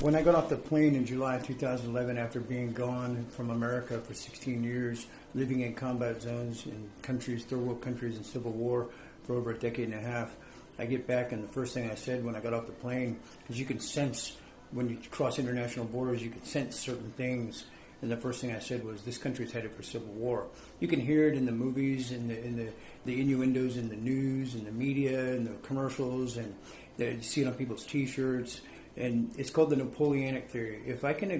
When I got off the plane in July 2011, after being gone from America for 16 years, living in combat zones in countries, third world countries, in civil war for over a decade and a half, I get back, and the first thing I said when I got off the plane, because you can sense when you cross international borders, you can sense certain things. And the first thing I said was, "This country's headed for civil war." You can hear it in the movies, in the innuendos in the news, in the media, in the commercials, and you see it on people's T-shirts. And it's called the Napoleonic theory. If I can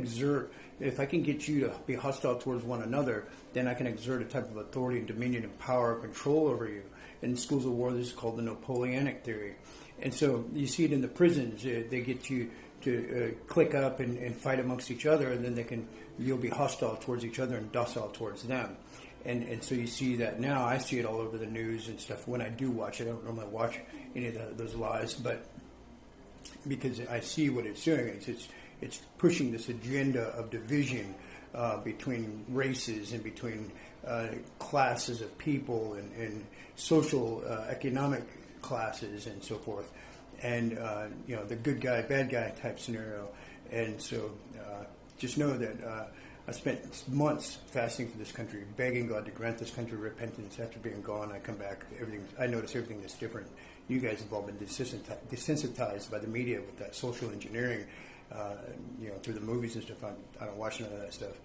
get you to be hostile towards one another, then I can exert a type of authority and dominion and power and control over you. In schools of war, this is called the Napoleonic theory. And so you see it in the prisons. They get you to click up and fight amongst each other, and then you'll be hostile towards each other and docile towards them. And so you see that now. I see it all over the news and stuff. When I do watch it, I don't normally watch any of those lies, but because I see what it's doing. It's pushing this agenda of division between races and between classes of people and social economic classes and so forth, and the good guy, bad guy type scenario. And so just know that I spent months fasting for this country, begging God to grant this country repentance. After being gone, I come back. I notice everything that's different. You guys have all been desensitized by the media with that social engineering, through the movies and stuff. I don't watch none of that stuff,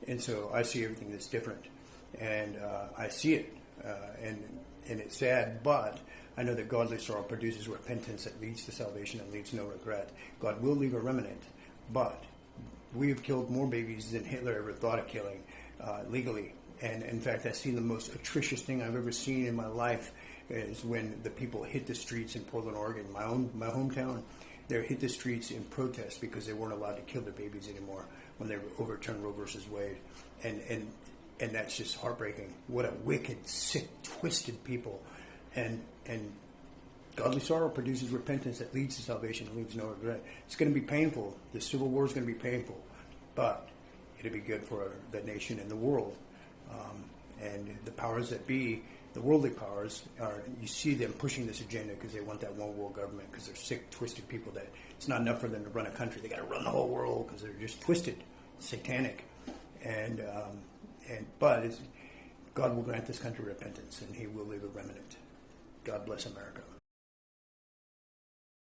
and so I see everything that's different, and I see it, and it's sad, but I know that godly sorrow produces repentance that leads to salvation and leaves no regret. God will leave a remnant, but we have killed more babies than Hitler ever thought of killing legally. And in fact, I've seen the most atrocious thing I've ever seen in my life is when the people hit the streets in Portland, Oregon, my hometown. They hit the streets in protest because they weren't allowed to kill their babies anymore when they overturned Roe versus Wade. And that's just heartbreaking. What a wicked, sick, twisted people. And godly sorrow produces repentance that leads to salvation and leaves no regret. It's going to be painful. The Civil War is going to be painful, but it'll be good for the nation and the world. And the powers that be, the worldly powers, you see them pushing this agenda because they want that one world government, because they're sick, twisted people that it's not enough for them to run a country. They got to run the whole world because they're just twisted, satanic. But God will grant this country repentance, and He will leave a remnant. God bless America.